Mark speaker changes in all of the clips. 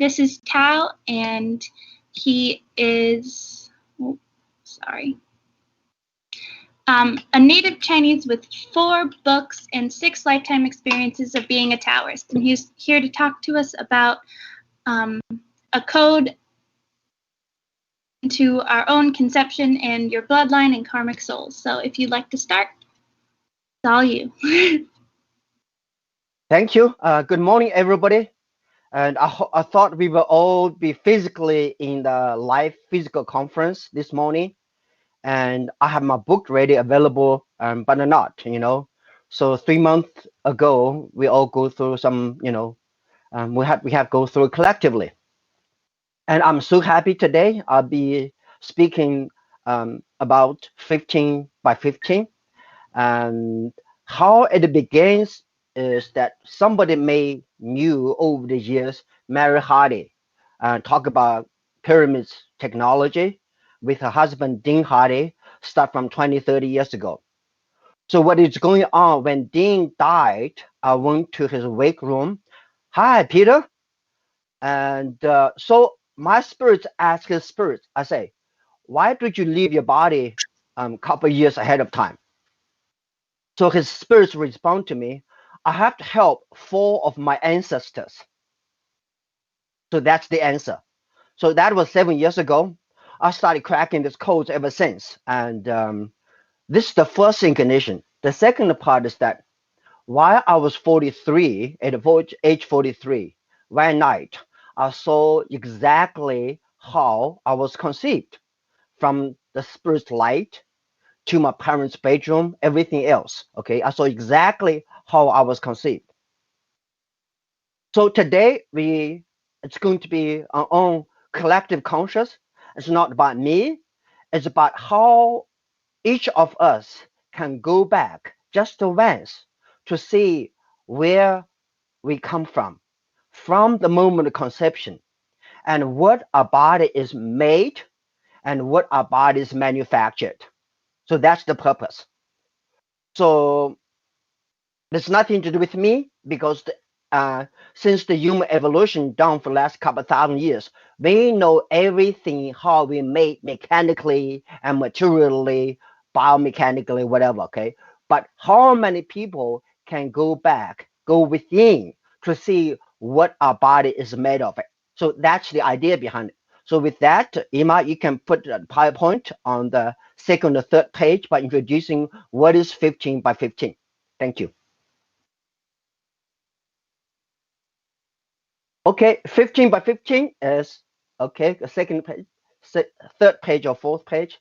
Speaker 1: This is Tao, and he is, a native Chinese with 4 books and 6 lifetime experiences of being a Taoist. And he's here to talk to us about a code to our own conception and your bloodline and karmic souls. So if you'd like to start, it's all you.
Speaker 2: Thank you. Good morning, everybody. And I thought we will all be physically in the live physical conference this morning. And I have my book ready, available, but not, So 3 months ago, we all go through some, we have go through collectively. And I'm so happy today. I'll be speaking about 15 by 15. And how it begins is that somebody may knew over the years Mary Hardy talk about pyramids technology with her husband Dean Hardy start from 20, 30 years ago. So what is going on when Dean died? I went to his wake room. Hi, Peter. And so my spirits ask his spirits, I say, why did you leave your body a couple years ahead of time? So his spirits respond to me, I have to help 4 of my ancestors. So that's the answer. So that was 7 years ago. I started cracking this code ever since. And this is the first incarnation. The second part is that while I was 43, at age 43, one night, I saw exactly how I was conceived from the spirit's light to my parents' bedroom, everything else. Okay, I saw exactly how I was conceived. So today it's going to be our own collective conscious. It's not about me. It's about how each of us can go back just once to see where we come from the moment of conception, and what our body is made and what our body is manufactured. So that's the purpose. So there's nothing to do with me because since the human evolution done for the last couple thousand years, we know everything how we made mechanically and materially, biomechanically, whatever. Okay, but how many people can go back, go within to see what our body is made of? So that's the idea behind it. So with that, Emma, you can put a PowerPoint on the second or third page by introducing what is 15 by 15. Thank you. Okay, 15 by 15 is okay. The second page, third page or fourth page.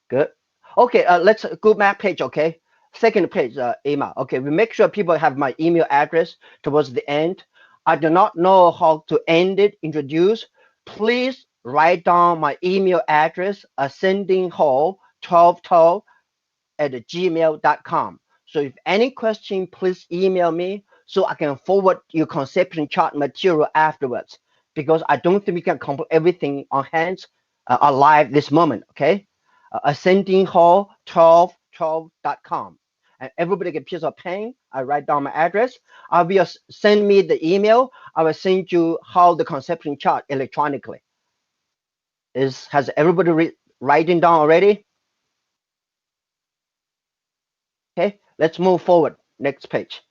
Speaker 2: Good. Okay, let's go back page. Okay, second page, Emma. Okay, we make sure people have my email address towards the end. I do not know how to end it, introduce. Please write down my email address, ascendinghall1212@gmail.com. So if any question, please email me so I can forward your conception chart material afterwards, because I don't think we can complete everything on hands alive this moment. Okay, ascendinghall1212.com. And everybody get a piece of pen. I write down my address. I will send me the email. I will send you how the conception chart electronically. Has everybody writing down already? Okay, let's move forward. Next page.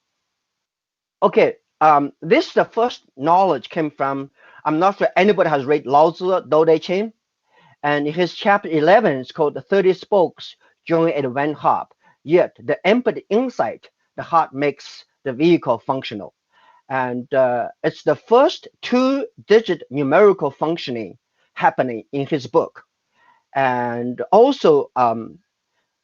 Speaker 2: Okay, this the first knowledge came from. I'm not sure anybody has read Lao Tzu Do De Ching, and his chapter 11 is called the 30 Spokes Join at One Hop. Yet the empathy insight, the heart makes the vehicle functional, and it's the first 2-digit numerical functioning happening in his book. And also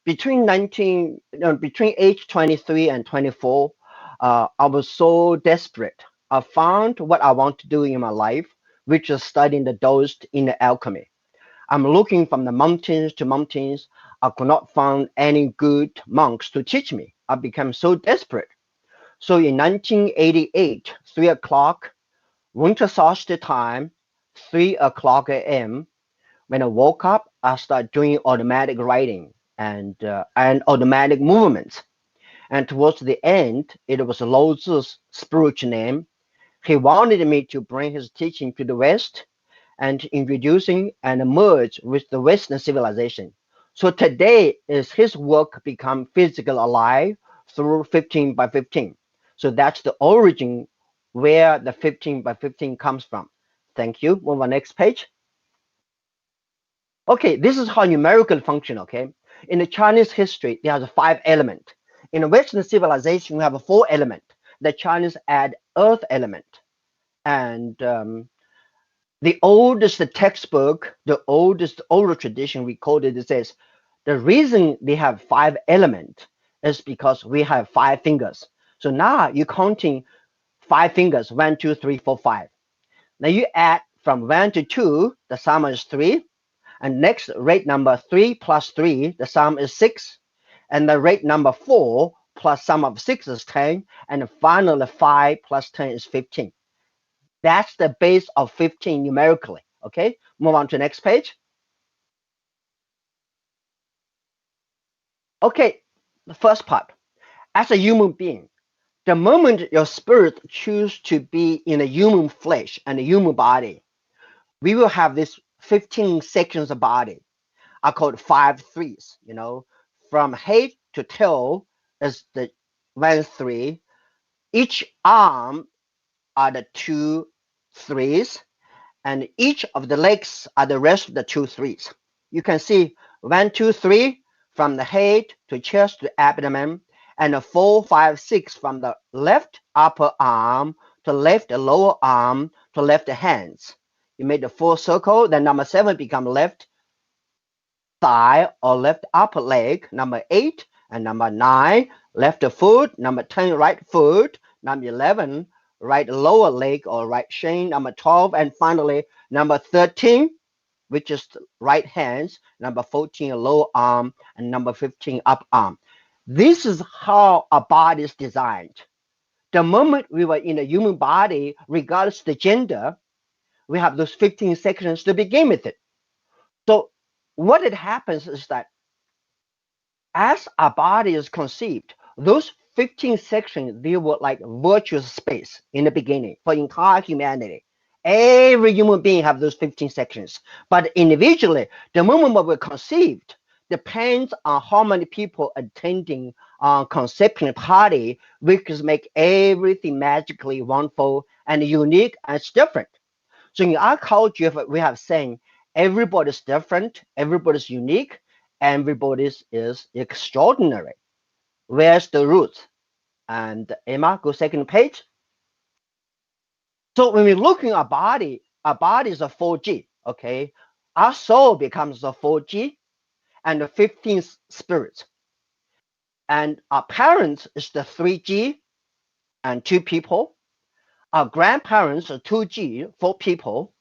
Speaker 2: between age 23 and 24, I was so desperate. I found what I want to do in my life, which is studying the Taoist in the alchemy. I'm looking from the mountains to mountains. I could not find any good monks to teach me. I became so desperate. So in 1988, 3 o'clock, winter solstice time, 3 o'clock a.m., when I woke up, I started doing automatic writing and automatic movements. And towards the end, it was Lao Tzu's spiritual name. He wanted me to bring his teaching to the West and introducing and merge with the Western civilization. So today is his work become physically alive through 15 by 15. So that's the origin where the 15 by 15 comes from. Thank you. Move on next page. Okay, this is how numerical function, okay? In the Chinese history, there's five element. In the Western civilization, we have a four element. The Chinese add earth element. And the oldest textbook, the oldest oral tradition recorded, it says the reason they have five element is because we have five fingers. So now you're counting five fingers, one, two, three, four, five. Now you add from one to two, the sum is three. And next rate number three plus three, the sum is six. And the rate number four plus sum of six is 10. And finally five plus 10 is 15. That's the base of 15 numerically. Okay, move on to the next page. Okay, the first part. As a human being, the moment your spirit chooses to be in a human flesh and a human body, we will have this 15 sections of body. I call it five threes. From head to tail is the one three. Each arm are the two threes, and each of the legs are the rest of the two threes. You can see one, two, three from the head to chest to abdomen, and a four, five, six from the left upper arm to left lower arm to left hands. You made the full circle, then number seven become left thigh or left upper leg, number eight, and number nine, left foot, number 10, right foot, number 11, right lower leg or right shin, number 12, and finally number 13, which is right hands, number 14, lower arm, and number 15, up arm. This is how our body is designed. The moment we were in a human body, regardless of the gender, we have those 15 sections to begin with it. So what it happens is that as our body is conceived, those 15 sections, they were like virtual space in the beginning for entire humanity. Every human being have those 15 sections. But individually, the moment when we're conceived depends on how many people attending conception party, which make everything magically wonderful and unique and it's different. So in our culture, we have saying everybody's different, everybody's unique, everybody's is extraordinary. Where's the roots? And Emma, go second page. So when we look at our body is a 4G, okay? Our soul becomes a 4G and the 15 spirits. And our parents is the 3G and two people. Our grandparents are 2G, four people.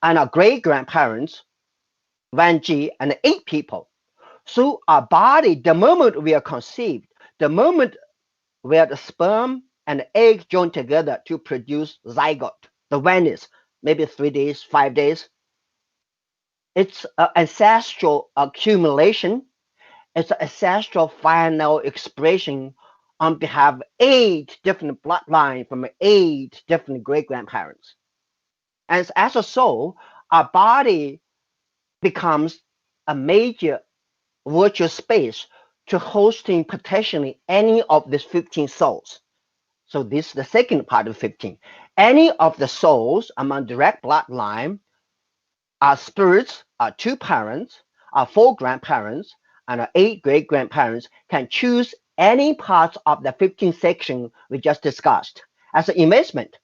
Speaker 2: And our great grandparents, 1G and eight people. So our body, the moment we are conceived, the moment where the sperm and the egg join together to produce zygote, the Venice, maybe 3 days, 5 days, it's an ancestral accumulation. It's an ancestral final expression on behalf of eight different bloodlines from eight different great grandparents. And as a soul, our body becomes a major virtual space to hosting potentially any of these 15 souls. So this is the second part of 15. Any of the souls among direct bloodline, our spirits, our two parents, our four grandparents, and our eight great grandparents can choose any parts of the 15 section we just discussed as an investment.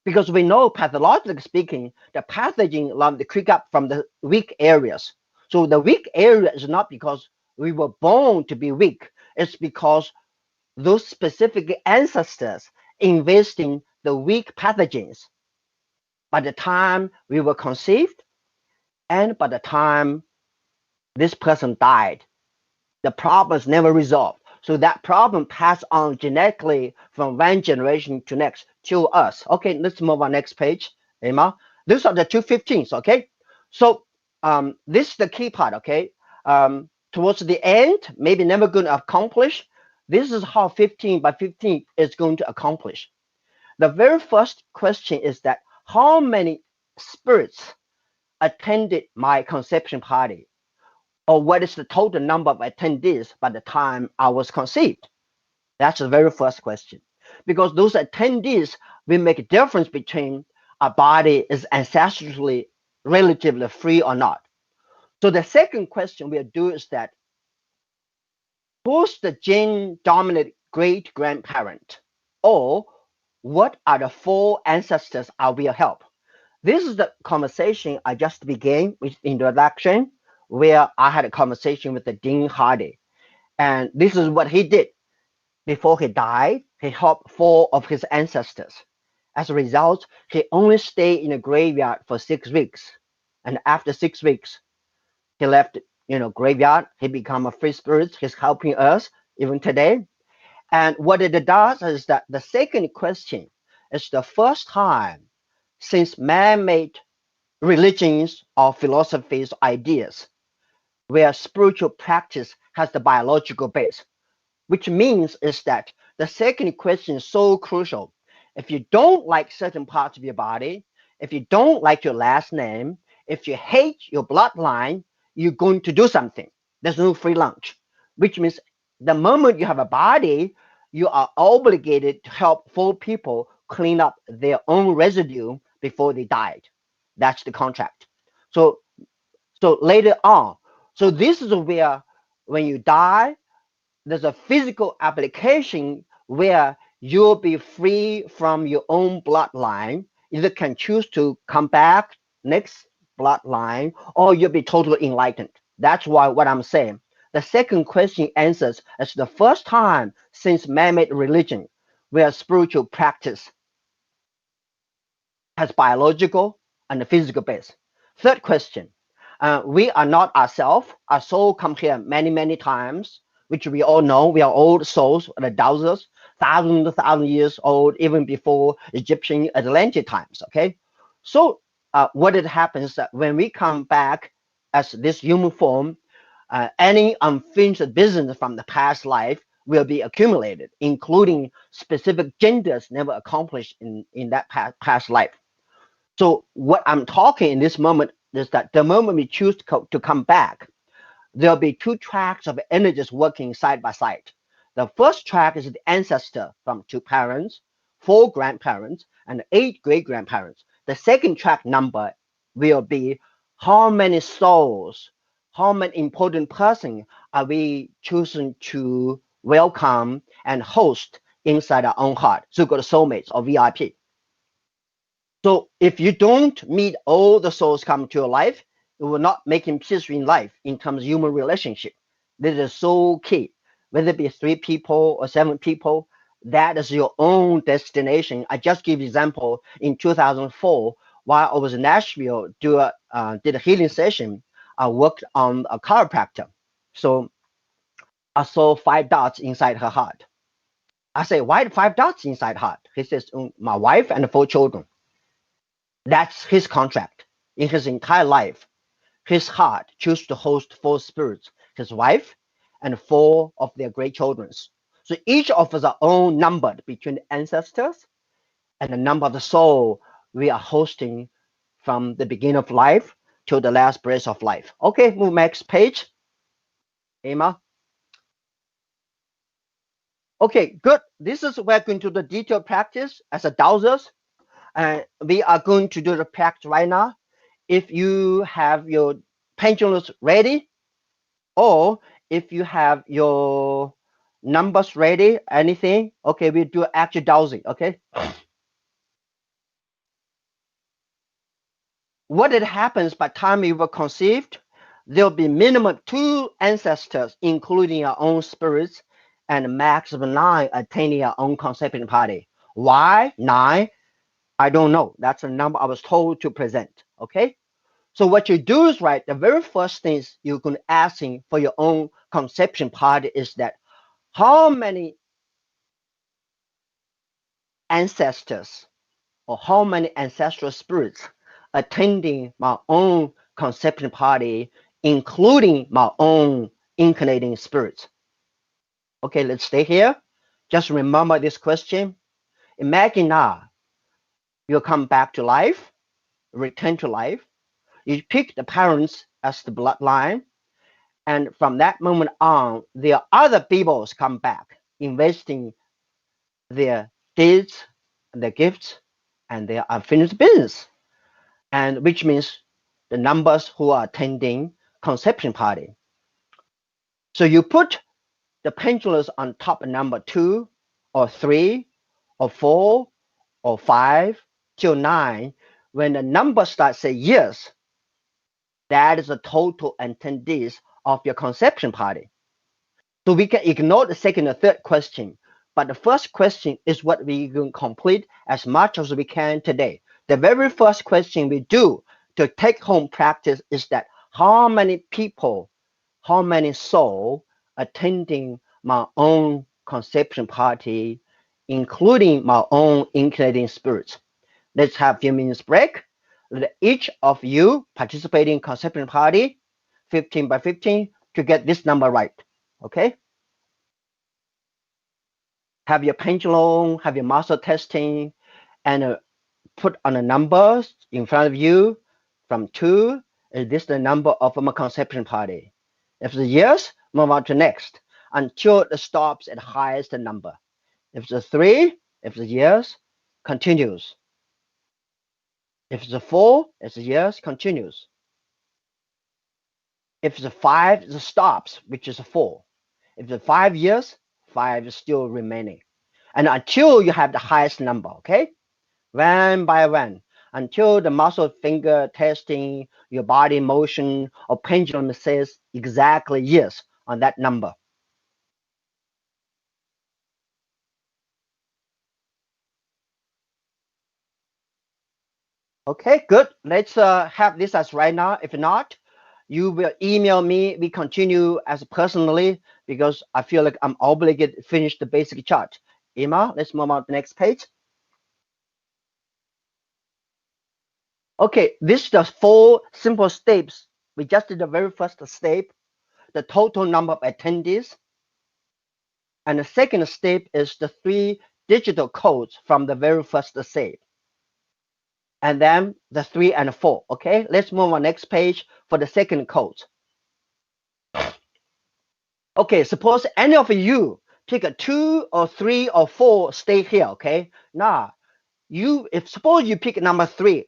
Speaker 2: Because we know, pathologically speaking, the pathogen love to creep up from the weak areas. So the weak area is not because we were born to be weak. It's because those specific ancestors investing the weak pathogens by the time we were conceived and by the time this person died. The problem is never resolved. So that problem passed on genetically from one generation to next to us. Okay, let's move on next page, Emma. These are the two 15s, okay? So this is the key part, okay? Towards the end, maybe never going to accomplish. This is how 15 by 15 is going to accomplish. The very first question is that how many spirits attended my conception party, or what is the total number of attendees by the time I was conceived? That's the very first question. Because those attendees will make a difference between a body is ancestrally relatively free or not. So the second question we'll do is that who's the gene dominant great grandparent? Or what are the four ancestors I will help? This is the conversation I just began with introduction, where I had a conversation with the Dean Hardy. And this is what he did. Before he died, he helped four of his ancestors. As a result, he only stayed in the graveyard for 6 weeks. And after 6 weeks, he left, graveyard. He became a free spirit. He's helping us even today. And what it does is that the second question is the first time since man-made religions or philosophies, ideas, where spiritual practice has the biological base, which means is that the second question is so crucial. If you don't like certain parts of your body, if you don't like your last name, if you hate your bloodline, you're going to do something. There's no free lunch, which means the moment you have a body, you are obligated to help four people clean up their own residue before they died. That's the contract. So so later on, so this is where when you die, there's a physical application where you'll be free from your own bloodline. You can choose to come back next bloodline, or you'll be totally enlightened. That's why what I'm saying. The second question answers as the first time since man-made religion where spiritual practice has biological and physical base. Third question, we are not ourselves. Our soul come here many, many times, which we all know. We are old souls, the thousands of thousands years old, even before Egyptian Atlantic times, okay? So what it happens that when we come back as this human form, any unfinished business from the past life will be accumulated, including specific genders never accomplished in that past life. So what I'm talking in this moment is that the moment we choose to come back, there'll be two tracks of energies working side by side. The first track is the ancestor from two parents, four grandparents, and eight great grandparents. The second track number will be how many souls, how many important persons are we choosing to welcome and host inside our own heart. So called soulmates or VIP. So if you don't meet all the souls come to your life, you will not make peace in life in terms of human relationship. This is so key. Whether it be three people or seven people, that is your own destination. I just give example in 2004 while I was in Nashville, did a healing session. I worked on a chiropractor. So I saw 5 dots inside her heart. I say, why 5 dots inside heart? He says, my wife and 4 children. That's his contract. In his entire life, his heart chose to host four spirits, his wife and four of their great children. So each of us are all numbered between the ancestors and the number of the soul we are hosting from the beginning of life to the last breath of life. Okay, move next page. Emma. Okay, good. This is we're going to do the detailed practice as a dowsers. And we are going to do the practice right now. If you have your pendulums ready, or if you have your numbers ready, anything, okay, we do active dowsing, okay? What it happens by the time you were conceived, there'll be minimum 2 ancestors, including our own spirits, and maximum 9 attending our own conception party. Why 9? I don't know. That's the number I was told to present, okay? So what you do is right. The very first thing is you're going to asking for your own conception party is that how many ancestors or how many ancestral spirits attending my own conception party, including my own incarnating spirits. Okay, let's stay here. Just remember this question. Imagine now you come back to life, return to life. You pick the parents as the bloodline, and from that moment on, the other peoples come back, investing their deeds, their gifts, and their unfinished business, and which means the numbers who are attending conception party. So you put the pendulums on top of number 2 or 3 or 4 or 5 till 9. When the number starts say yes, that is the total attendees of your conception party. So we can ignore the second or third question, but the first question is what we can complete as much as we can today. The very first question we do to take home practice is that how many people, how many souls attending my own conception party, including my own incarnating spirits. Let's have a few minutes break. Let each of you participate in conception party, 15 by 15, to get this number right. Okay? Have your pendulum, have your muscle testing, and put on the numbers in front of you from 2. Is this the number of my conception party? If it's yes, move on to next until it stops at highest number. If it's a 3, if it's yes, continues. If it's a 4, it's a yes, continues. If it's a 5, it stops, which is a 4. If it's 5 years, 5 is still remaining. And until you have the highest number, okay? One by one, until the muscle finger testing, your body motion, or pendulum says exactly yes on that number. Okay, good. Let's have this as right now. If not, you will email me. We continue as personally because I feel like I'm obligated to finish the basic chart. Emma, let's move on to the next page. Okay, this is the 4 simple steps. We just did the very first step, the total number of attendees. And the second step is the 3 digital codes from the very first step. And then the 3 and 4. Okay, let's move on next page for the second code. Okay, suppose any of you pick a 2 or 3 or 4 state here. Okay, now if suppose you pick number 3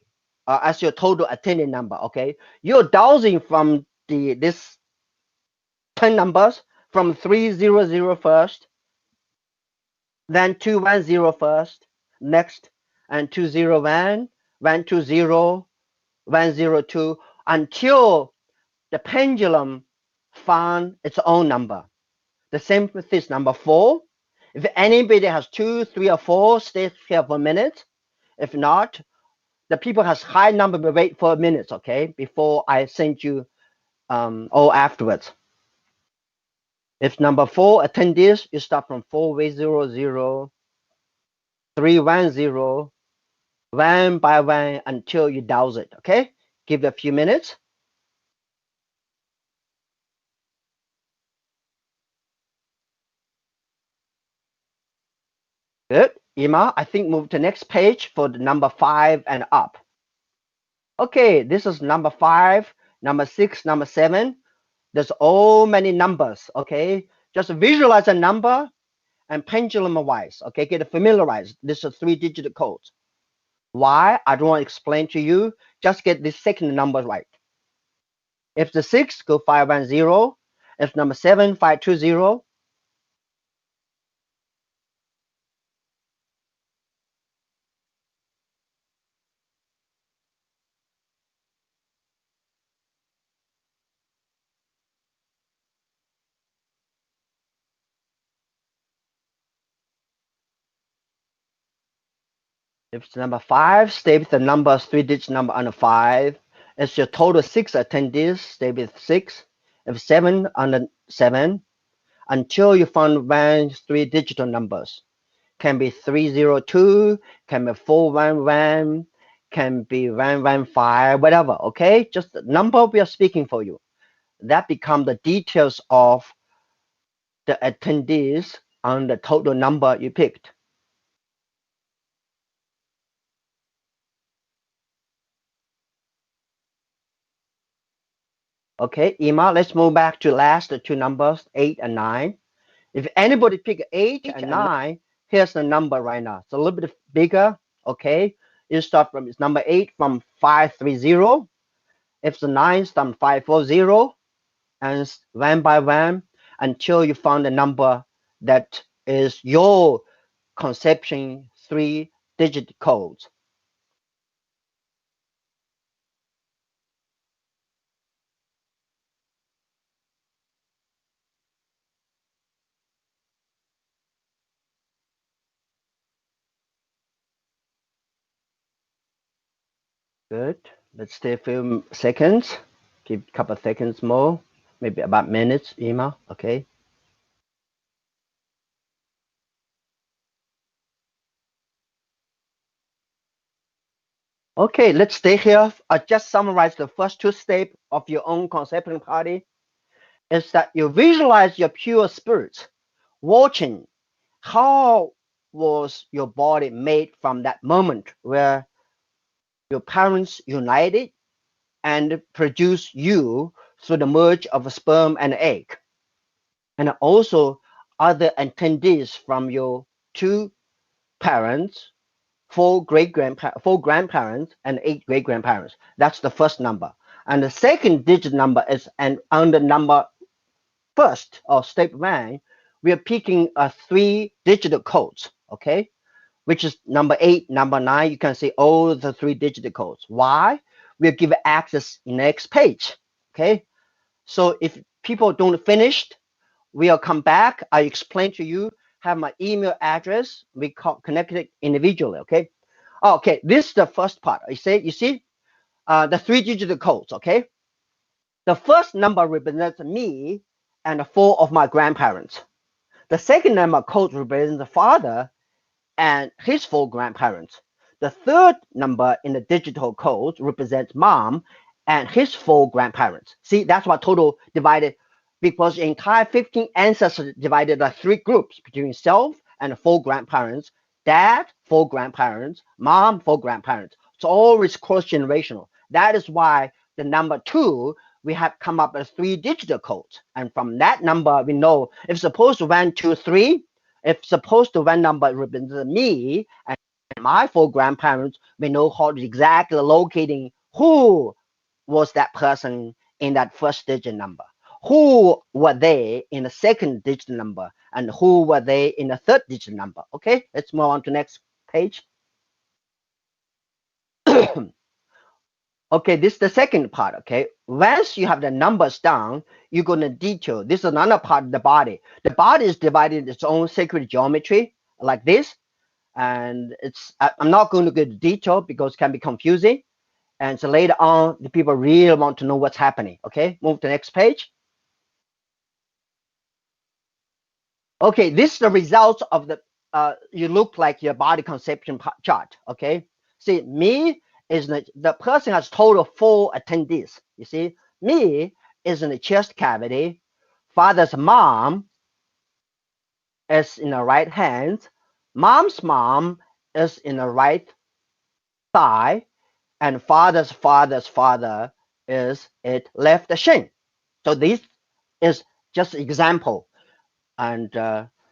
Speaker 2: as your total attending number. Okay, you're dowsing from this 10 numbers from 300 first, then 210 first, next, and 201, 120, 102, until the pendulum found its own number. The same with this number 4. If anybody has 2, 3, or 4, stay here for a minute. If not, the people has high number will wait for a minute, okay, before I send you all afterwards. If number 4 attendees, you start from 400, 310, one by one until you douse it, okay? Give it a few minutes. Good. Ima, I think move to next page for the number 5 and up. Okay, this is number 5, number 6, number 7. There's all many numbers, okay? Just visualize a number and pendulum wise, okay? Get familiarized. This is 3-digit codes. Why? I don't want to explain to you. Just get the second number right. If the 6, go 510. If number 7, 520. If it's number 5, stay with the number 3-digit number under 5. It's your total 6 attendees, stay with 6. If 7 under 7, until you find one 3-digit numbers. Can be 302, can be 411, can be 115, whatever, okay? Just the number we are speaking for you. That become the details of the attendees on the total number you picked. Okay, Ima, let's move back to last two numbers, 8 and 9. If anybody pick 8 and 9, here's the number right now. It's a little bit bigger. Okay, you start from it's number 8 from 530. If the 9 from 540, and one by one until you found a number that is your conception three-digit code. Good. Let's stay a few seconds. Keep a couple of seconds more, maybe about minutes, Ima. Okay. Okay, let's stay here. I just summarize the first two steps of your own conception party. Is that you visualize your pure spirit watching how was your body made from that moment where your parents united and produced you through the merge of a sperm and egg, and also other attendees from your two parents, four grandparents, and eight great grandparents. That's the first number. And the second digit number is and on the number first or step one, we are picking a three-digit codes, okay? Which is number 8, number 9. You can see all the three-digit codes. Why? We'll give access in next page, okay? So if people don't finish, we'll come back. I explain to you, have my email address. We connect it individually, okay? Okay, this is the first part. You see, the three-digit codes, okay? The first number represents me and four of my grandparents. The second number code represents the father and his four grandparents. The third number in the digital code represents mom and his four grandparents. See, that's what total divided because the entire 15 ancestors divided by three groups between self and four grandparents, dad, four grandparents, mom, four grandparents. It's always cross generational. That is why the number two, we have come up with three digital codes. And from that number, we know if supposed to 1, 2, 3, if supposed to one number represents me and my four grandparents, we know how to exactly locating who was that person in that first digit number. Who were they in the second digit number and who were they in the third digit number? Okay, let's move on to next page. Okay, this is the second part. Okay, once you have the numbers down, you're going to detail. This is another part of the body. The body is divided in its own sacred geometry like this. And I'm not going to go into detail because it can be confusing. And so later on, the people really want to know what's happening. Okay, move to the next page. Okay, this is the results of the you look like your body conception chart. Okay, see me is the person has total four attendees. You see, me is in the chest cavity. Father's mom is in the right hand. Mom's mom is in the right thigh, and father's father is it left shin. So this is just example. And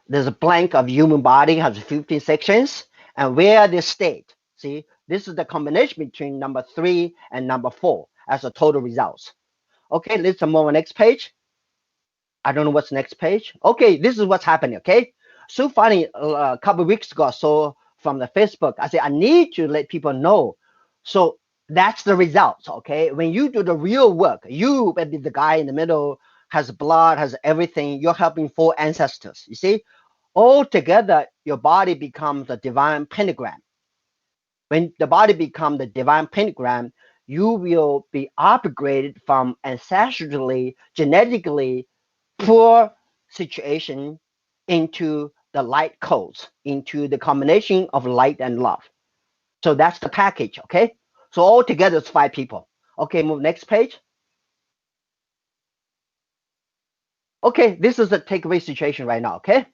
Speaker 2: there's a blank of human body has 15 sections and where they state. See, this is the combination between number 3 and number 4 as a total results. Okay, let's move on next page. I don't know what's next page. Okay, this is what's happening. Okay, so funny. A couple of weeks ago, so from the Facebook, I said I need to let people know. So that's the results. Okay, when you do the real work, you maybe the guy in the middle has blood, has everything. You're helping four ancestors. You see, all together, your body becomes a divine pentagram. When the body becomes the divine pentagram, you will be upgraded from ancestrally, genetically poor situation into the light codes, into the combination of light and love. So that's the package, okay? So all together it's five people. Okay, move next page. Okay, this is the takeaway situation right now, okay?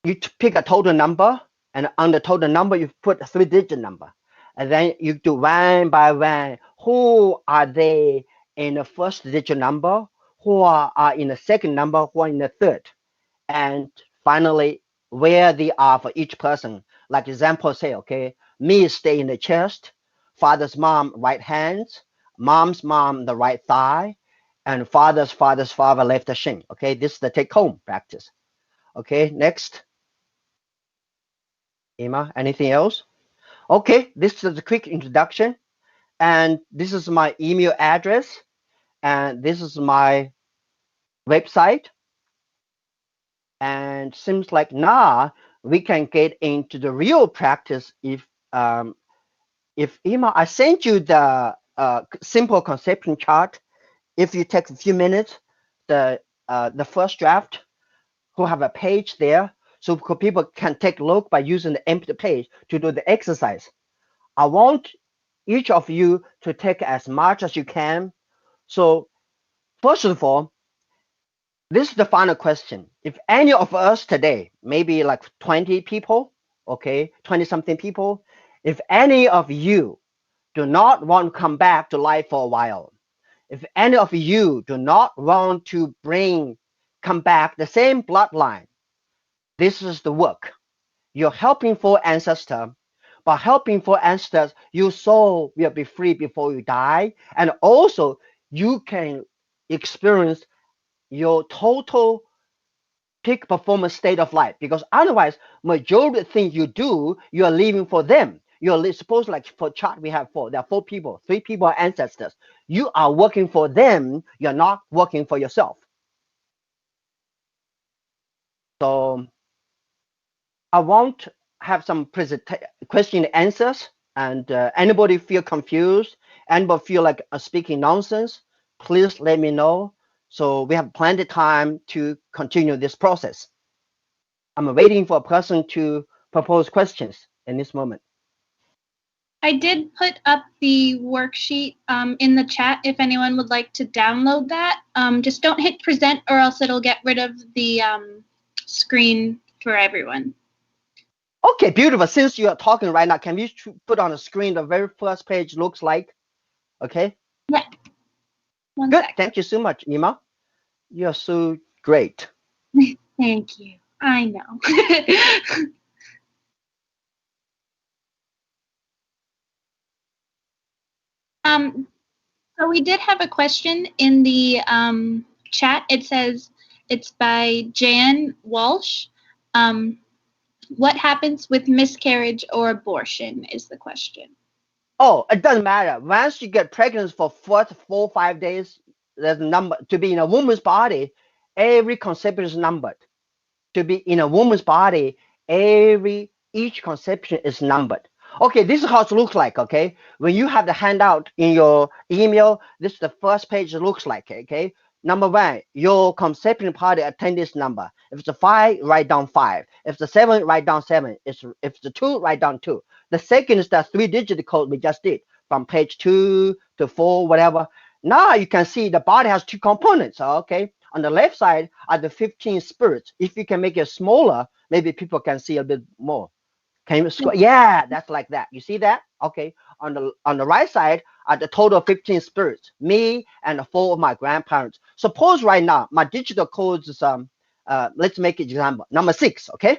Speaker 2: You pick a total number, and on the total number, you put a three-digit number. And then you do one by one, who are they in the first digit number, who are in the second number, who are in the third, and finally where they are for each person. Like example say, okay, me stay in the chest, father's mom right hands, mom's mom the right thigh, and father's father left shin. Okay, this is the take home practice. Okay, next. Emma, anything else? Okay, this is a quick introduction, and this is my email address, and this is my website, and seems like now we can get into the real practice. If Emma, I sent you the simple conception chart. If you take a few minutes, the first draft who have a page there, so people can take a look by using the empty page to do the exercise. I want each of you to take as much as you can. So first of all, this is the final question. If any of us today, maybe like 20 people, okay, 20 something people, if any of you do not want to come back to life for a while, if any of you do not want to come back the same bloodline, this is the work. You're helping for ancestor. By helping for ancestors, your soul will be free before you die. And also you can experience your total peak performance state of life, because otherwise majority of things you do, you are living for them. You're supposed, like for chart we have four, there are four people, three people are ancestors. You are working for them, you're not working for yourself. So I won't have some question and answers, and anybody feel confused, anybody feel like speaking nonsense, please let me know, so we have plenty of time to continue this process. I'm waiting for a person to propose questions in this moment.
Speaker 1: I did put up the worksheet in the chat if anyone would like to download that. Just don't hit present or else it'll get rid of the screen for everyone.
Speaker 2: Okay, beautiful. Since you are talking right now, can we put on the screen the very first page looks like? Okay,
Speaker 1: Yeah, one
Speaker 2: good.
Speaker 1: sec.
Speaker 2: Thank you so much, Ima. You're so great.
Speaker 1: Thank you. I know. um, so we did have a question in the chat. It says it's by Jan Walsh. Um, what happens with miscarriage or abortion is the question.
Speaker 2: Oh, it doesn't matter. Once you get pregnant for first 4 or 5 days, there's a number to be in a woman's body. Every conception is numbered. To be in a woman's body, each conception is numbered. Okay, this is how it looks like. Okay, when you have the handout in your email, this is the first page it looks like. Okay, number one, your conception party attendance number. If it's a 5, write down 5. If it's a 7, write down 7. If it's a 2, write down 2. The second is that 3-digit code we just did from page 2 to 4, whatever. Now you can see the body has two components. Okay, on the left side are the 15 spirits. If you can make it smaller, maybe people can see a bit more. Can you scroll? Yeah, that's like that. You see that? Okay. On the right side are the total 15 spirits, me and the 4 of my grandparents. Suppose right now my digital codes is let's make an example. Number 6, okay?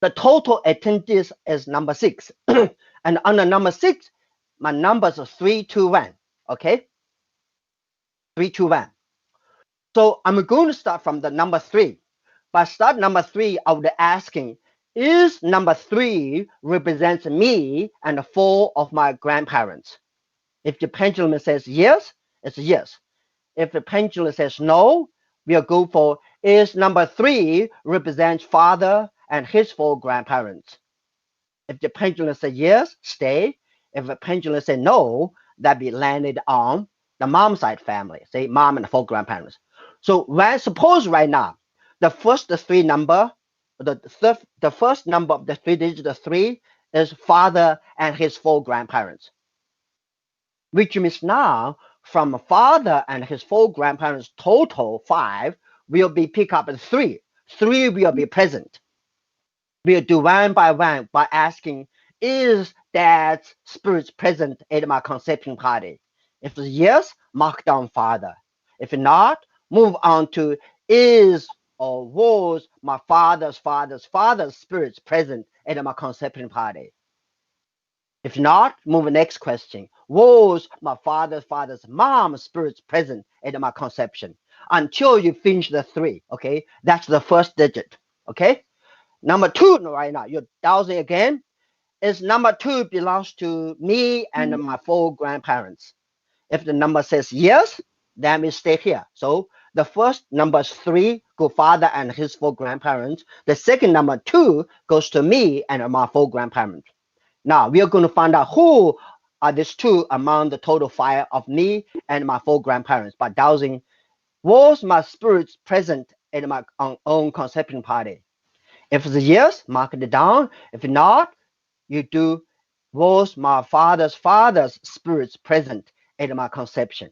Speaker 2: The total attendees is number 6. And on the number 6, my numbers are 321. Okay? 321. So I'm going to start from the number 3. But start number 3, I would asking, is number 3 represents me and the 4 of my grandparents? If the pendulum says yes, it's yes. If the pendulum says no, we'll go for, is number 3 represents father and his 4 grandparents? If the pendulum says yes, stay. If the pendulum says no, that be landed on the mom side family, say mom and the 4 grandparents. So when suppose right now, the first 3 number, the first number of the 3 digits, the 3 is father and his 4 grandparents, which means now from father and his 4 grandparents total 5 will be pick up as 3. 3 will be present. We'll do one by asking, is that spirit present at my conception party? If it's yes, mark down father. If not, move on to is or was my father's spirits present at my conception party. If not, move the next question. Was my father's mom's spirits present at my conception? Until you finish the three, okay? That's the first digit, okay? Number two right now, you're dowsing again. Is number two belongs to me and my four grandparents. If the number says yes, then we stay here. So the first number is three, go father and his four grandparents. The second number two goes to me and my four grandparents. Now we are going to find out who are these two among the total five of me and my four grandparents by dowsing was my spirits present at my own conception party. If it's yes, mark it down. If not, you do was my father's spirits present at my conception.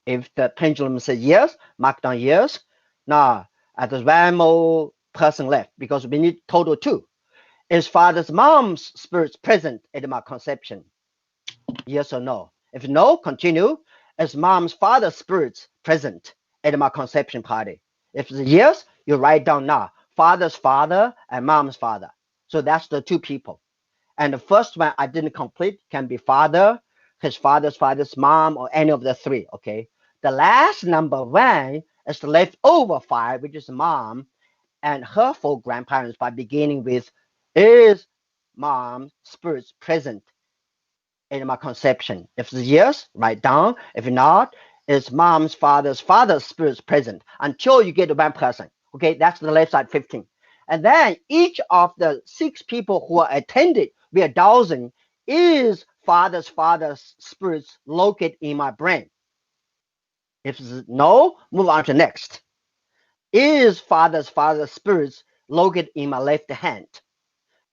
Speaker 2: If the pendulum says yes, mark down yes. Now, there's one more person left because we need total two. Is father's mom's spirits present at my conception? Yes or no? If no, continue. Is mom's father's spirits present at my conception party? If it's yes, you write down now. Father's father and mom's father. So that's the two people. And the first one I didn't complete can be father, his father's mom, or any of the three. Okay. The last number one is the leftover five, which is mom and her four grandparents by beginning with is mom spirits present in my conception. If it's yes, write down. If not, it's mom's father's spirits present until you get to one person. Okay, that's the left side 15. And then each of the six people who are attended via dowsing is father's spirits located in my brain. If it's no, move on to next. Is father's spirits located in my left hand?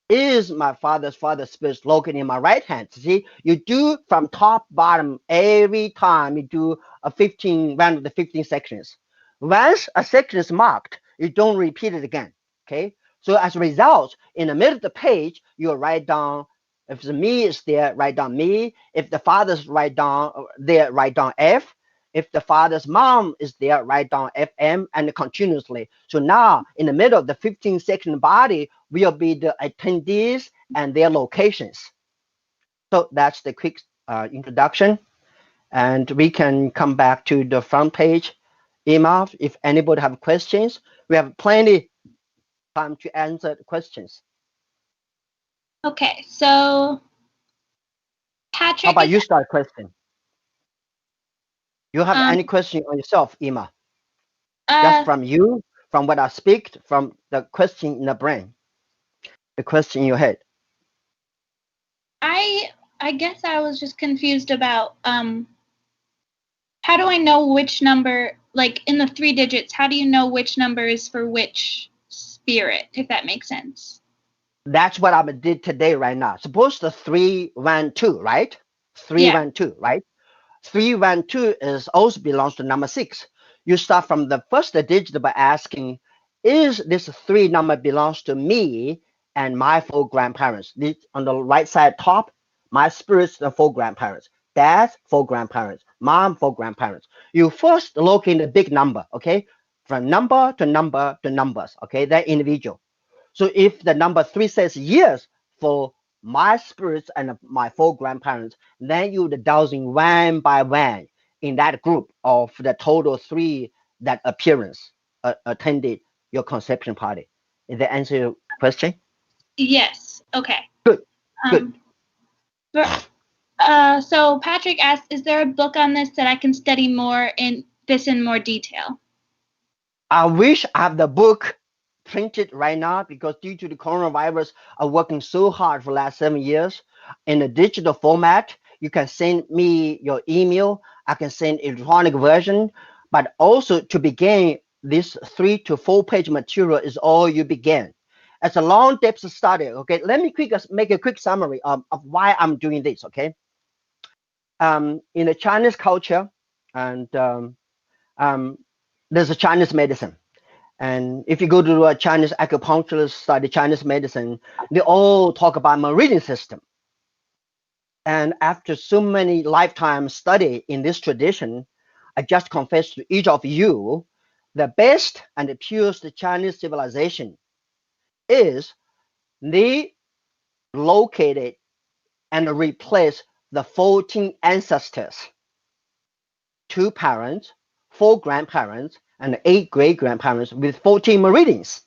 Speaker 2: Is my father's spirit located in my right hand? See, you do from top bottom every time you do a 15 round of the 15 sections. Once a section is marked, you don't repeat it again. Okay. So as a result, in the middle of the page, you write down. If the me is there, write down me. If the father's write down there, write down F. If the father's mom is there, write down FM and continuously. So now in the middle of the 15 section body will be the attendees and their locations. So that's the quick introduction. And we can come back to the front page. Email, if anybody have questions, we have plenty time to answer the questions.
Speaker 1: Okay, so
Speaker 2: How
Speaker 1: Patrick
Speaker 2: about
Speaker 1: is
Speaker 2: you start question? You have
Speaker 1: um
Speaker 2: any question on yourself, Emma? Just
Speaker 1: uh
Speaker 2: from you, from what I speak, from the question in the brain, the question in your head.
Speaker 1: I I guess I was just confused about how do I know which number, like in the three digits, how do you know which number is for which spirit, if that makes sense?
Speaker 2: That's what I did today right now. Suppose the 312, right?
Speaker 1: Yeah.
Speaker 2: 312, right? 312 is also belongs to number six. You start from the first digit by asking, is this three number belongs to me and my four grandparents? This, on the right side top, my spirits, the four grandparents. Dad, four grandparents. Mom, four grandparents. You first look in the big number, okay? From number to number to numbers, okay? They're individual. So if the number three says yes for my spirits and my four grandparents, then you the dowsing one by one in that group of the total three that appearance attended your conception party. Is that answer your question?
Speaker 1: Yes. Okay.
Speaker 2: Good, good.
Speaker 1: Um for, so Patrick asked, is there a book on this that I can study more in this in more detail?
Speaker 2: I wish I have the book printed right now because due to the coronavirus, I'm working so hard for the last 7 years in a digital format. You can send me your email. I can send electronic version, but also to begin this 3 to 4 page material is all you begin. It's a long depth study. Okay, let me make a quick summary of why I'm doing this. Okay, in the Chinese culture, and um, there's a Chinese medicine. And if you go to a Chinese acupuncturist study Chinese medicine, they all talk about meridian system. And after so many lifetime study in this tradition, I just confess to each of you, the best and the purest Chinese civilization is they located and replaced the 14 ancestors, two parents, four grandparents, and eight great grandparents with 14 meridians.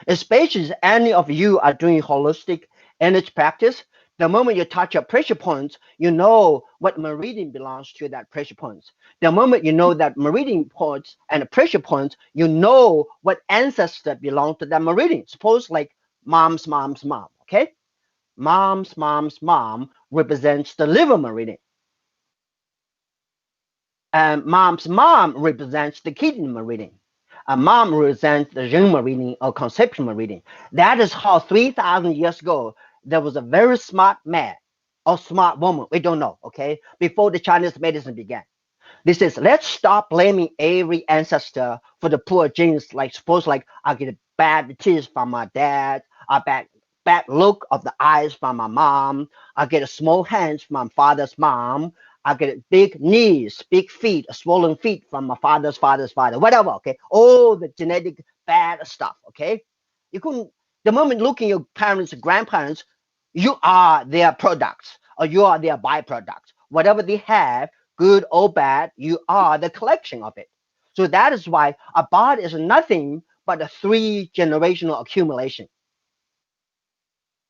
Speaker 2: Especially if any of you are doing holistic energy practice, the moment you touch your pressure points, you know what meridian belongs to that pressure points. The moment you know that meridian points and pressure points, you know what ancestor belongs to that meridian. Suppose like mom's mom, okay? Mom's mom represents the liver meridian. And mom's mom represents the kidney meridian. A mom represents the ring meridian or conception meridian. That is how 3,000 years ago there was a very smart man or smart woman. We don't know, okay? Before the Chinese medicine began. This is let's stop blaming every ancestor for the poor genes. Like suppose like I get bad teeth from my dad, a bad look of the eyes from my mom, I get a small hands from my father's mom, I get big knees, big feet, swollen feet from my father's father, whatever. Okay, all the genetic bad stuff. Okay, you couldn't. The moment looking at your parents, grandparents, you are their products or you are their byproducts. Whatever they have, good or bad, you are the collection of it. So that is why a body is nothing but a three generational accumulation.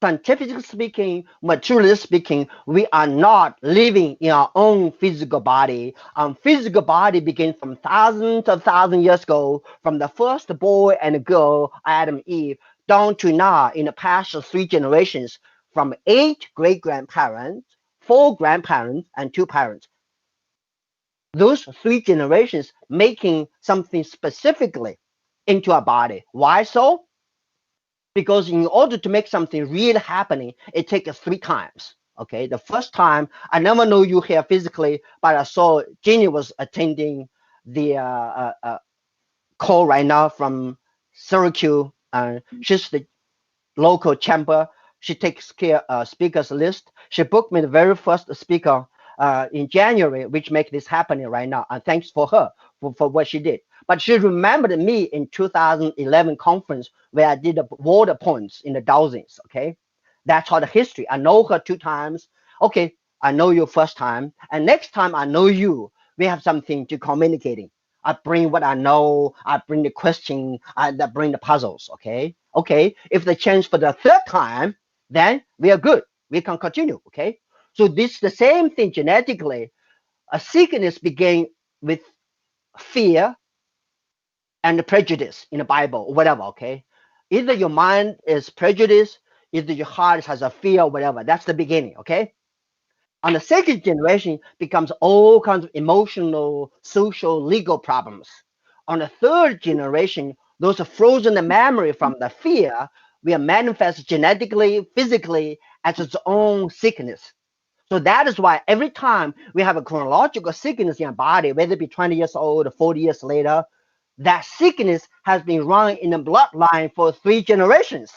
Speaker 2: Scientifically speaking, materially speaking, we are not living in our own physical body. Our physical body begins from thousands of thousand years ago, from the first boy and girl, Adam and Eve, down to now in the past three generations, from eight great grandparents, four grandparents, and two parents. Those three generations making something specifically into our body. Why so? Because in order to make something real happening, it takes three times. Okay, the first time I never know you here physically, but I saw Jenny was attending the call right now from Syracuse. She's the local chamber. She takes care of speakers list. She booked me the very first speaker in January, which make this happening right now. And thanks for her for what she did. But she remembered me in 2011 conference where I did the water points in the thousands. Okay, that's how the history. I know her two times. Okay, I know you first time, and next time I know you, we have something to communicating. I bring what I know. I bring the question. I bring the puzzles. Okay. Okay. If they change for the third time, then we are good. We can continue. Okay. So this is the same thing genetically. A sickness begin with fear and prejudice in the Bible or whatever. Okay. Either your mind is prejudice, either your heart has a fear, or whatever. That's the beginning. Okay. On the second generation becomes all kinds of emotional, social, legal problems. On the third generation, those are frozen memory from the fear will manifest genetically, physically as its own sickness. So that is why every time we have a chronological sickness in our body, whether it be 20 years old or 40 years later, that sickness has been run in the bloodline for three generations.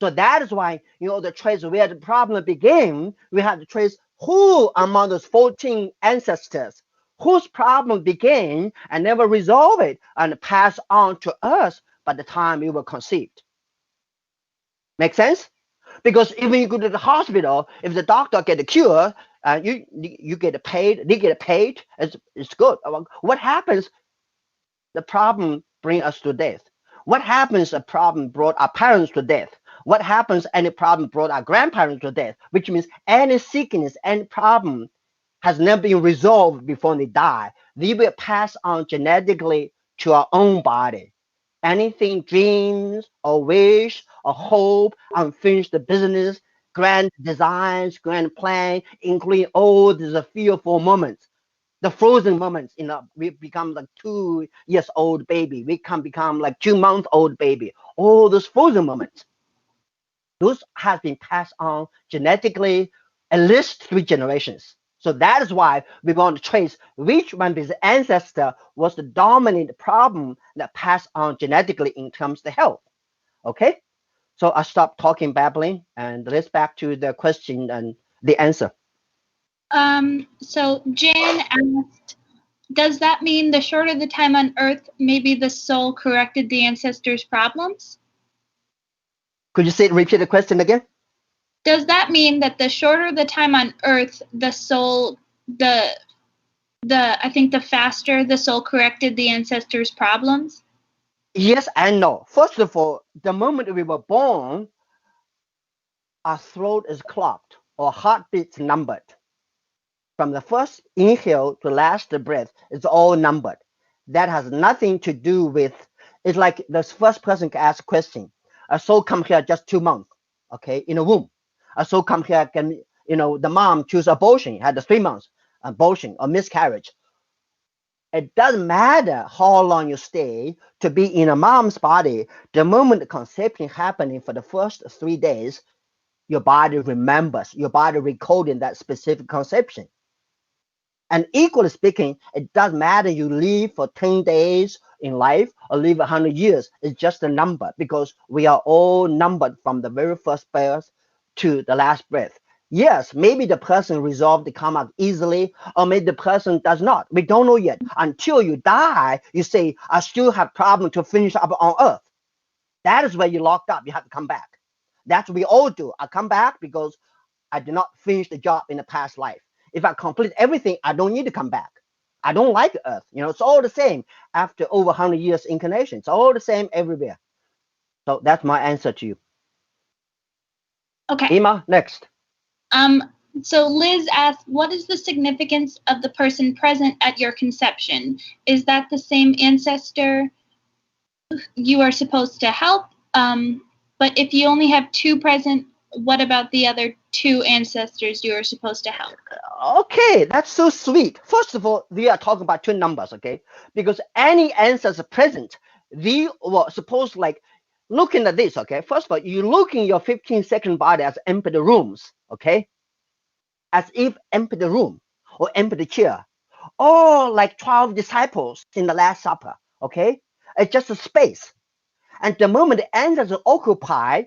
Speaker 2: So that is why, the trace where the problem began, we have to trace who among those 14 ancestors, whose problem began and never resolve it and pass on to us by the time we were conceived. Make sense? Because even you go to the hospital, if the doctor get a cure, you get paid, they get paid, it's good. What happens the problem bring us to death? What happens a problem brought our parents to death? What happens any problem brought our grandparents to death? Which means any sickness, any problem has never been resolved before they die. They will pass on genetically to our own body. Anything dreams or wish or hope, unfinished business, grand designs, grand plan, including all these fearful moments, the frozen moments, we become like 2 years old baby, we can become like 2 month old baby, all those frozen moments, those have been passed on genetically at least three generations. So that is why we want to trace which one of the ancestor was the dominant problem that passed on genetically in terms of health. Okay, so I stop talking babbling and let's back to the question and the answer.
Speaker 1: So Jan asked, does that mean the shorter the time on Earth, maybe the soul corrected the ancestors' problems?
Speaker 2: Could you repeat the question again?
Speaker 1: Does that mean that the shorter the time on Earth, the soul, I think the faster the soul corrected the ancestors' problems?
Speaker 2: Yes and no. First of all, the moment we were born, our throat is clogged or heartbeats numbered. From the first inhale to last breath, it's all numbered. That has nothing to do with. It's like the first person can ask a question. A soul come here just 2 months, okay, in a womb. A soul come here can, the mom choose abortion, had the 3 months abortion or miscarriage. It doesn't matter how long you stay to be in a mom's body. The moment the conception happening for the first 3 days, your body remembers, your body recording that specific conception. And equally speaking, it doesn't matter you live for 10 days in life or live 100 years. It's just a number because we are all numbered from the very first breath to the last breath. Yes, maybe the person resolved to come out easily, or maybe the person does not. We don't know yet. Until you die, you say, I still have problem to finish up on earth. That is where you locked up. You have to come back. That's what we all do. I come back because I did not finish the job in the past life. If I complete everything, I don't need to come back. I don't like Earth. It's all the same after over 100 years incarnation. It's all the same everywhere. So that's my answer to you.
Speaker 1: Okay.
Speaker 2: Ima, next.
Speaker 1: Um, so Liz asked, what is the significance of the person present at your conception? Is that the same ancestor you are supposed to help? But if you only have two present, what about the other two ancestors you are supposed to help?
Speaker 2: Okay, that's so sweet. First of all, we are talking about two numbers, okay? Because any ancestor present, we were supposed like looking at this, okay? First of all, you look in your 15-second body as empty rooms, okay? As if empty room or empty chair, or like 12 disciples in the Last Supper, okay? It's just a space. And the moment the ancestors occupy,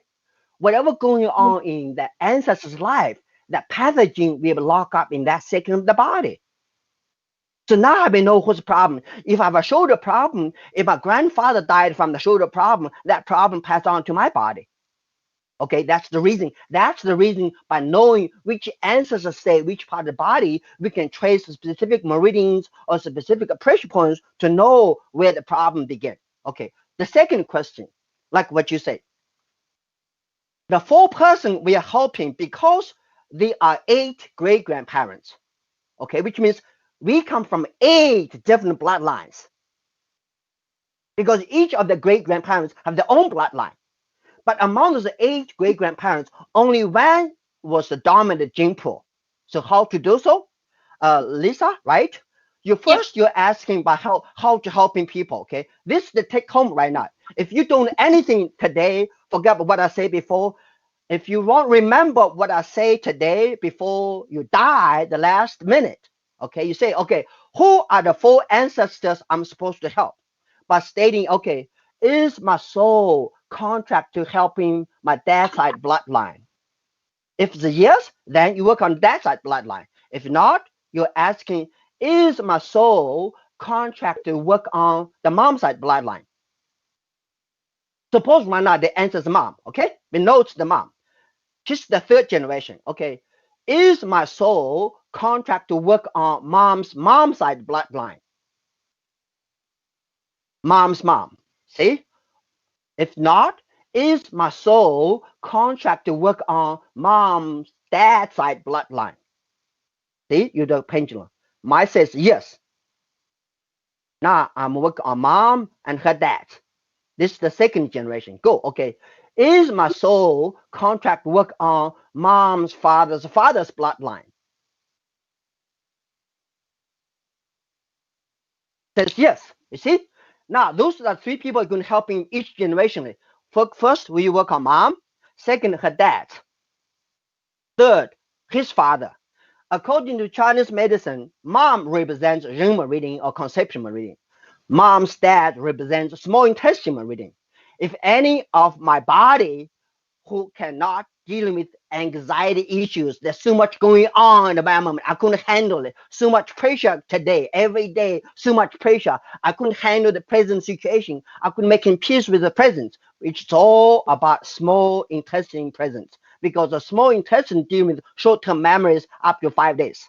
Speaker 2: whatever going on in the ancestor's life, that pathogen will lock up in that second of the body. So now I know what's the problem. If I have a shoulder problem, if my grandfather died from the shoulder problem, that problem passed on to my body. Okay, that's the reason. That's the reason by knowing which ancestors stay which part of the body, we can trace specific meridians or specific pressure points to know where the problem begins. Okay, the second question, like what you said, the four person we are helping because they are 8 great grandparents. Okay, which means we come from 8 different bloodlines because each of the great grandparents have their own bloodline. But among those 8 great grandparents, only one was the dominant gene pool. So how to do so? Lisa, right?
Speaker 1: Yep.
Speaker 2: You're asking about how to helping people. Okay, this is the take home right now. If you don't anything today, forget what I said before. If you won't remember what I say today before you die, the last minute, okay, you say, okay, who are the four ancestors I'm supposed to help? By stating, okay, is my soul contract to helping my dad's side bloodline? If it's a yes, then you work on that side bloodline. If not, you're asking, is my soul contract to work on the mom's side bloodline? Suppose right now the answer is mom, okay? We know it's the mom. She's the third generation, okay? Is my soul contract to work on mom's side bloodline? Mom's mom. See? If not, is my soul contract to work on mom's dad's side bloodline? See, you the pendulum. Mine says yes. Now I'm working on mom and her dad. This is the second generation. Go, okay. Is my soul contract work on mom's father's bloodline? Says yes. You see? Now those are three people going to helping each generation. First, we work on mom. Second, her dad. Third, his father. According to Chinese medicine, mom represents yin meridian or conception meridian. Mom's dad represents small intestine meridian. If any of my body who cannot dealing with anxiety issues. There's so much going on in the moment. I couldn't handle it. So much pressure today, every day, so much pressure. I couldn't handle the present situation. I couldn't make peace with the present. It's all about small intestine presence because the small intestine deal with short-term memories up to 5 days.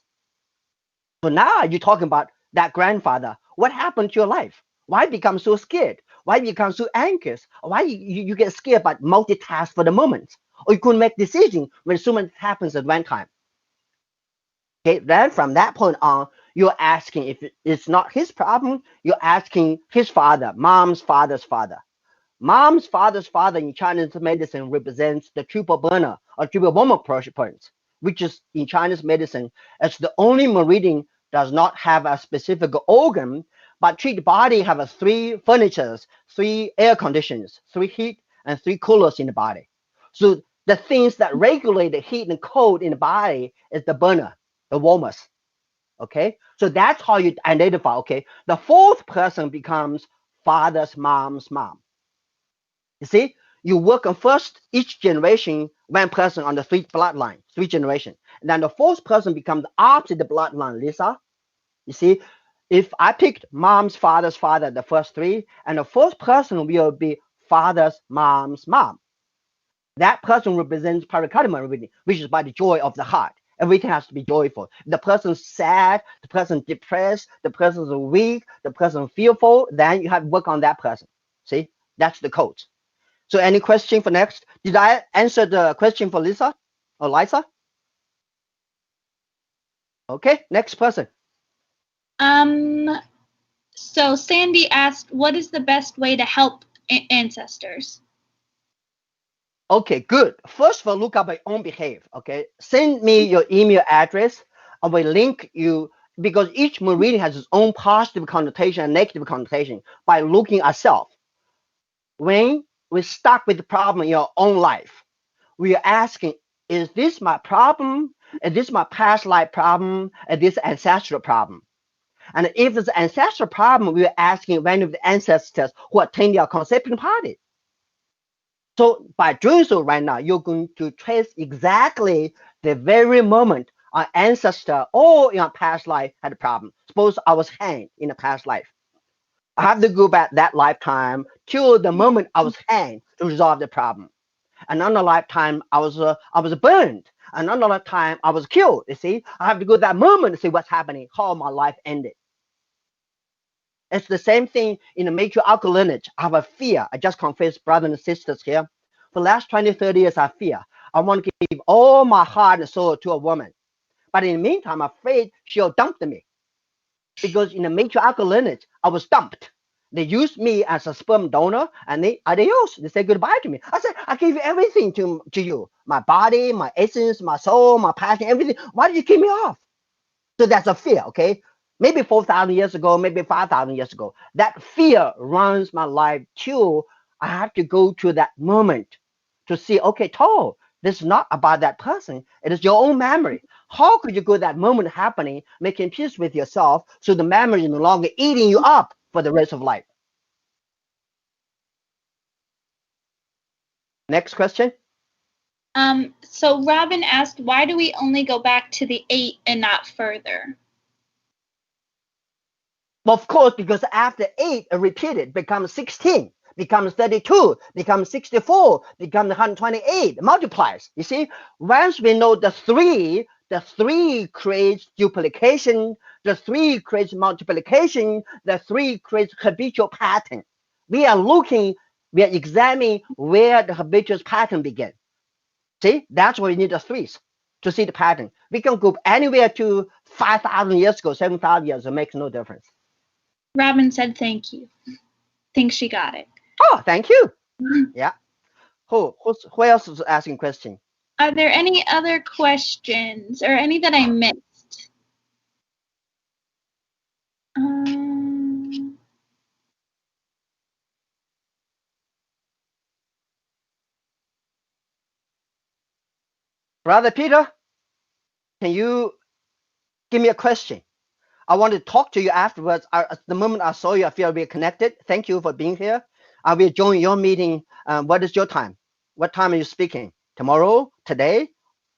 Speaker 2: So now you're talking about that grandfather. What happened to your life? Why become so scared? Why become so anxious? Why you get scared but multitask for the moment? Or you couldn't make decisions when so much happens at one time. Okay, then from that point on, you're asking if it's not his problem, you're asking his father, mom's father's father. Mom's father's father in Chinese medicine represents the triple burner or triple bomber point, which is in Chinese medicine, it's the only meridian does not have a specific organ, but treat body have a three furnitures, three air conditions, three heat, and three coolers in the body. So the things that regulate the heat and cold in the body is the burner, the warmers. Okay, so that's how you identify. Okay, the fourth person becomes father's mom's mom. You see, you work on first each generation, one person on the three bloodline, three generation. And then the fourth person becomes after the bloodline, Lisa. You see, if I picked mom's father's father, the first three, and the fourth person will be father's mom's mom. That person represents pericardium, which is by the joy of the heart. Everything has to be joyful. The person's sad, the person depressed, the person's weak, the person fearful, then you have to work on that person. See, that's the code. So any question for next? Did I answer the question for Lisa or Lisa? Okay, next person.
Speaker 1: Um, so Sandy asked, what is the best way to help ancestors?
Speaker 2: Okay, good. First of all, look up my own behavior. Okay, send me your email address. I will link you because each meridian has its own positive connotation and negative connotation by looking at self. When we're stuck with the problem in your own life, we are asking, is this my problem? Is this my past life problem? Is this ancestral problem? And if it's an ancestral problem, we are asking when of the ancestors who attend your conception party. So by doing so right now, you're going to trace exactly the very moment our ancestor or in our past life had a problem. Suppose I was hanged in a past life. I have to go back that lifetime till the moment I was hanged to resolve the problem. Another lifetime I was burned. Another lifetime I was killed. You see, I have to go that moment to see what's happening, how my life ended. It's the same thing in the matriarchal lineage. I have a fear. I just confess, brothers and sisters here. For the last 20, 30 years, I fear. I want to give all my heart and soul to a woman. But in the meantime, I'm afraid she'll dump me. Because in the matriarchal lineage, I was dumped. They used me as a sperm donor and they adios. They say goodbye to me. I said, I gave everything to you. My body, my essence, my soul, my passion, everything. Why did you keep me off? So that's a fear, okay? Maybe 4,000 years ago, maybe 5,000 years ago. That fear runs my life till I have to go to that moment to see, okay, Tao, this is not about that person. It is your own memory. How could you go that moment happening, making peace with yourself so the memory is no longer eating you up for the rest of life? Next question.
Speaker 1: So Robin asked, why do we only go back to the 8 and not further?
Speaker 2: Of course, because after 8 repeated becomes 16, becomes 32, becomes 64, becomes 128, multiplies. You see, once we know the 3 creates duplication, the 3 creates multiplication, the 3 creates habitual pattern. We are looking, we are examining where the habitual pattern begins. See, that's why we need the threes to see the pattern. We can go anywhere to 5,000 years ago, 7,000 years, it makes no difference.
Speaker 1: Robin said thank you. Think she got it.
Speaker 2: Oh, thank you. Yeah. Who else is asking question?
Speaker 1: Are there any other questions or any that I missed? Um,
Speaker 2: Brother Peter, can you give me a question? I want to talk to you afterwards. At the moment I saw you, I feel we're connected. Thank you for being here. I will join your meeting. What is your time? What time are you speaking? Tomorrow? today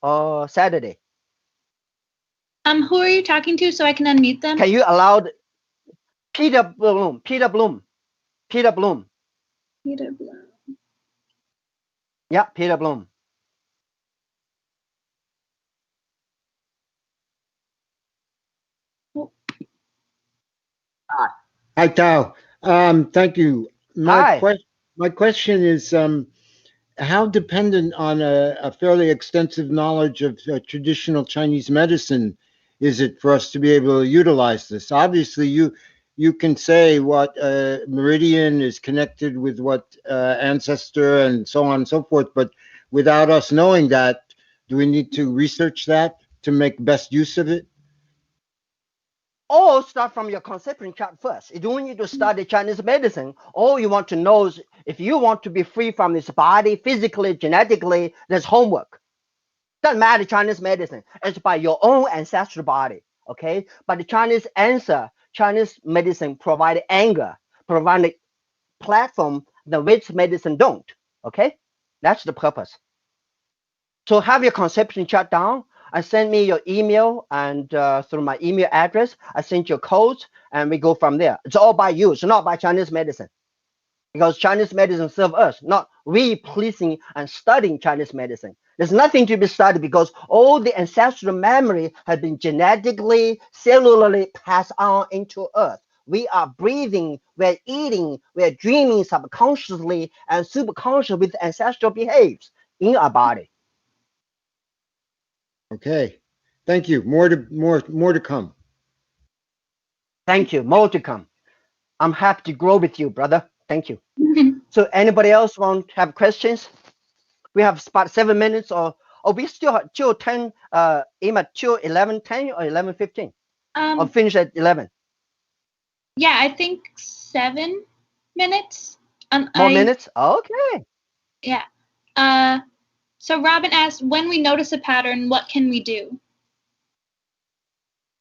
Speaker 2: or Saturday.
Speaker 1: Who are you talking to so I can unmute them?
Speaker 2: Can you allow Peter Bloom? Peter Bloom. Peter Bloom.
Speaker 1: Peter Bloom.
Speaker 2: Yeah, Peter Bloom.
Speaker 1: Oh,
Speaker 3: Hi, Hi, Tao. Thank you.
Speaker 2: Hi.
Speaker 3: My question is, how dependent on a fairly extensive knowledge of traditional Chinese medicine is it for us to be able to utilize this? Obviously, you can say what meridian is connected with what ancestor and so on and so forth, but without us knowing that, do we need to research that to make best use of it?
Speaker 2: Or start from your conception chart first. You don't need to study Chinese medicine. All you want to know is if you want to be free from this body, physically, genetically, there's homework. Doesn't matter Chinese medicine. It's by your own ancestral body. Okay? But the Chinese answer, Chinese medicine provide anger, provide a platform that which medicine don't. Okay? That's the purpose. So have your conception chart down and send me your email, and through my email address, I send you codes and we go from there. It's all by you. It's not by Chinese medicine because Chinese medicine serve us, not we pleasing and studying Chinese medicine. There's nothing to be studied because all the ancestral memory has been genetically, cellularly passed on into Earth. We are breathing, we're eating, we're dreaming subconsciously and superconscious with ancestral behaves in our body.
Speaker 3: Okay. Thank you. More to come.
Speaker 2: Thank you. More to come. I'm happy to grow with you, brother. Thank you. So anybody else want to have questions? We have about 7 minutes, or we still have till 10, aim at till 11:10 or 11:15, or
Speaker 1: um,
Speaker 2: finish at 11.
Speaker 1: yeah, I think 7 minutes.
Speaker 2: More
Speaker 1: I
Speaker 2: minutes? Okay.
Speaker 1: Yeah. Uh, so Robin asked, when we notice a pattern, what can we do?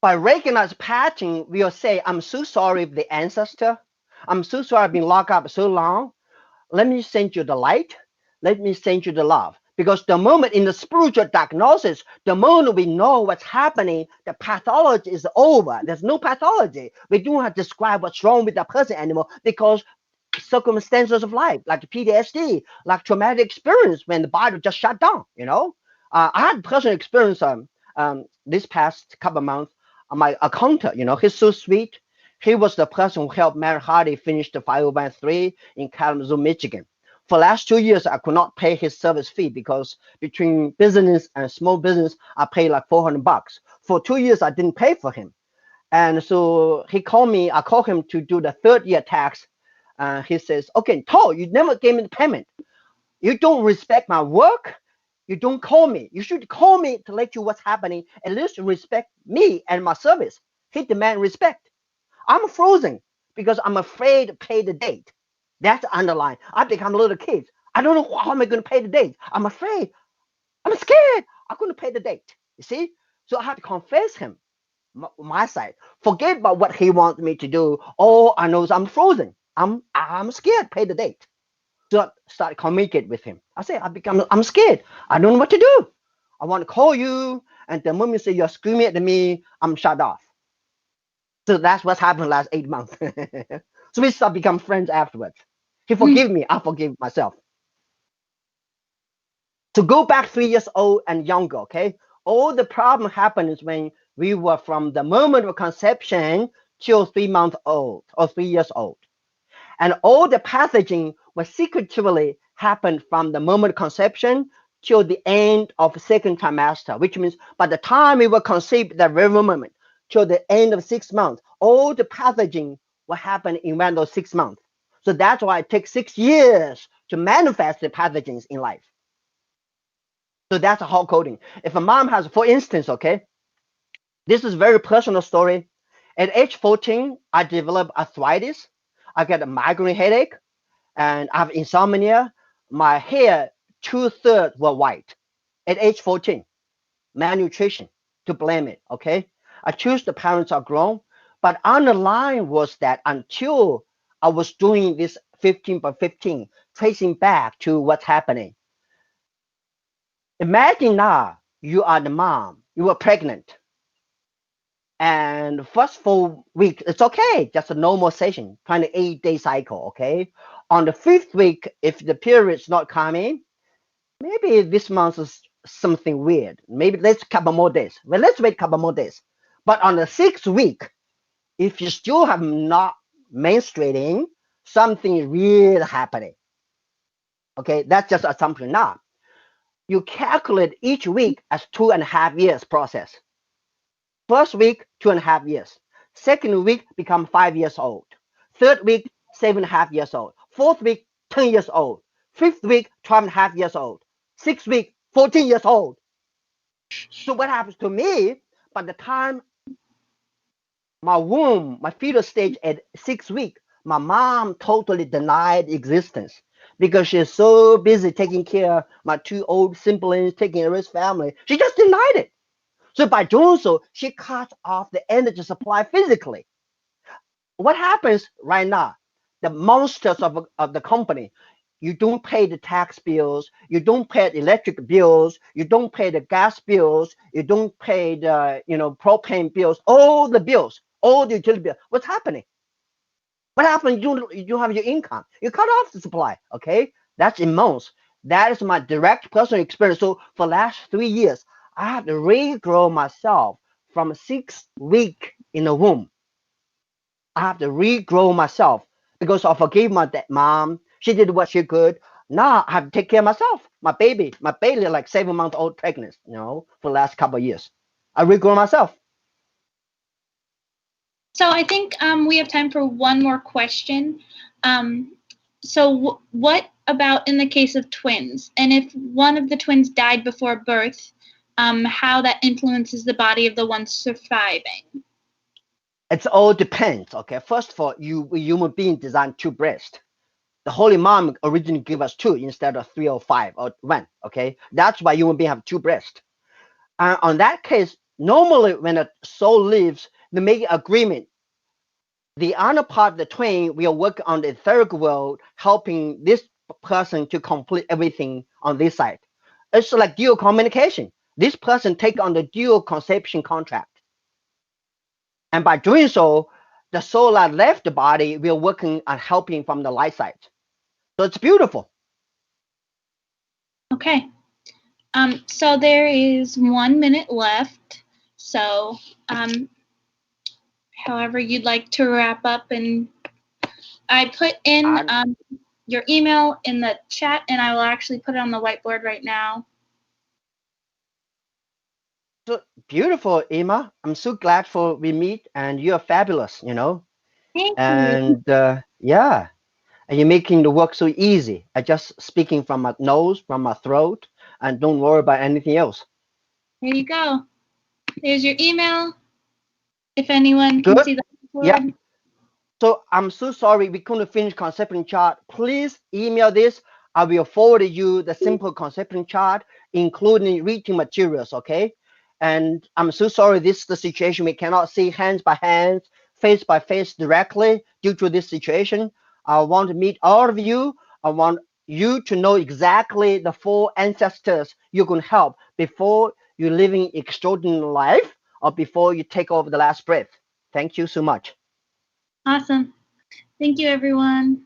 Speaker 2: By recognize pattern, we'll say, I'm so sorry for the ancestor. I'm so sorry I've been locked up so long. Let me send you the light. Let me send you the love. Because the moment in the spiritual diagnosis, the moment we know what's happening, the pathology is over. There's no pathology. We don't have to describe what's wrong with that person anymore because circumstances of life, like PTSD, like traumatic experience when the body just shut down, I had personal experience this past couple of months. My accountant, he's so sweet. He was the person who helped Mary Hardy finish the 501(c)(3) in Kalamazoo, Michigan. For the last 2 years, I could not pay his service fee because between business and small business, I paid like $400. For 2 years, I didn't pay for him. And so he called me. I called him to do the third year tax. He says, okay, Tao, you never gave me the payment. You don't respect my work. You don't call me. You should call me to let you what's happening. At least respect me and my service. He demand respect. I'm frozen because I'm afraid to pay the date. That's the underline. I become a little kid. I don't know how am I going to pay the date. I'm afraid. I'm scared. I'm going to pay the date. You see? So I had to confess him my side. Forget about what he wants me to do. All I know is I'm frozen. I'm scared. Pay the date. So I start communicate with him. I say I'm scared. I don't know what to do. I want to call you, and the moment you say you're screaming at me, I'm shut off. So that's what's happened last 8 months. So we start become friends afterwards. He forgive me. I forgive myself. To go back 3 years old and younger, okay? All the problem happens when we were from the moment of conception till 3 months old or 3 years old. And all the pathogen was secretively happened from the moment of conception till the end of second trimester, which means by the time we were conceived, the very moment, till the end of 6 months, all the pathogen will happen in one of those 6 months. So that's why it takes 6 years to manifest the pathogens in life. So that's a hard coding. If a mom has, for instance, okay, this is a very personal story. At age 14, I developed arthritis. I get a migraine headache and I have insomnia. My hair, 2/3 were white. At age 14, malnutrition to blame it, okay? I choose the parents are grown, but underlying was that until I was doing this 15 by 15, tracing back to what's happening, Imagine now you are the mom, you are pregnant, and first 4 weeks it's okay, just a normal session, 28-day cycle. Okay, on the fifth week, if the period's not coming, maybe this month is something weird. Maybe let's couple more days. Well, let's wait a couple more days. But on the sixth week, if you still have not menstruating, something real happening. Okay, that's just assumption. Now you calculate each week as 2.5 years process. First week, 2.5 years. Second week, become 5 years old. Third week, 7.5 years old. Fourth week, 10 years old. Fifth week, 12.5 years old. Sixth week, 14 years old. So what happens to me? By the time my womb, my fetal stage at 6 weeks, my mom totally denied existence because she's so busy taking care of my two old siblings, taking care of his family. She just denied it. So by doing so, she cuts off the energy supply physically. What happens right now? The monsters of the company. You don't pay the tax bills. You don't pay the electric bills. You don't pay the gas bills. You don't pay the propane bills. All the bills, all the utility bills. What's happening? What happens? You have your income. You cut off the supply. Okay, that's immense. That is my direct personal experience. So for the last 3 years, I have to regrow myself from 6 weeks in the womb. I have to regrow myself because I forgave my mom. She did what she could. Now I have to take care of myself. My baby, like 7 month old pregnant, for the last couple of years. I regrow myself.
Speaker 1: So I think we have time for one more question. Um, so what about in the case of twins? And if one of the twins died before birth, how that influences the body of the one surviving?
Speaker 2: It's all depends. Okay, first of all, we human being designed two breasts. The Holy Mom originally gave us two instead of three or five or one. Okay, that's why human being have two breasts. And on that case, normally when a soul leaves, they make an agreement. The other part of the twin will work on the third world, helping this person to complete everything on this side. It's like dual communication. This person take on the dual conception contract, and by doing so, the soul that left the body will working on helping from the light side. So it's beautiful.
Speaker 1: Okay. So there is 1 minute left. So, however you'd like to wrap up, and I put in
Speaker 2: And
Speaker 1: your email in the chat, and I will actually put it on the whiteboard right now.
Speaker 2: so beautiful, Emma. I'm so glad for we meet, and you're fabulous.
Speaker 1: Thank you.
Speaker 2: And yeah, and you're making the work so easy. I just speaking from my nose, from my throat, and don't worry about anything else.
Speaker 1: There you go. There's your email. If anyone can
Speaker 2: Good.
Speaker 1: see the
Speaker 2: Yeah.
Speaker 1: whiteboard.
Speaker 2: So I'm so sorry we couldn't finish conception chart. Please email this. I will forward you the simple conception chart, including reading materials. Okay. And I'm so sorry this is the situation. We cannot see hands by hands, face by face directly due to this situation. I want to meet all of you. I want you to know exactly the four ancestors you can help before you living extraordinary life or before you take over the last breath. Thank you so much.
Speaker 1: Awesome. Thank you, everyone.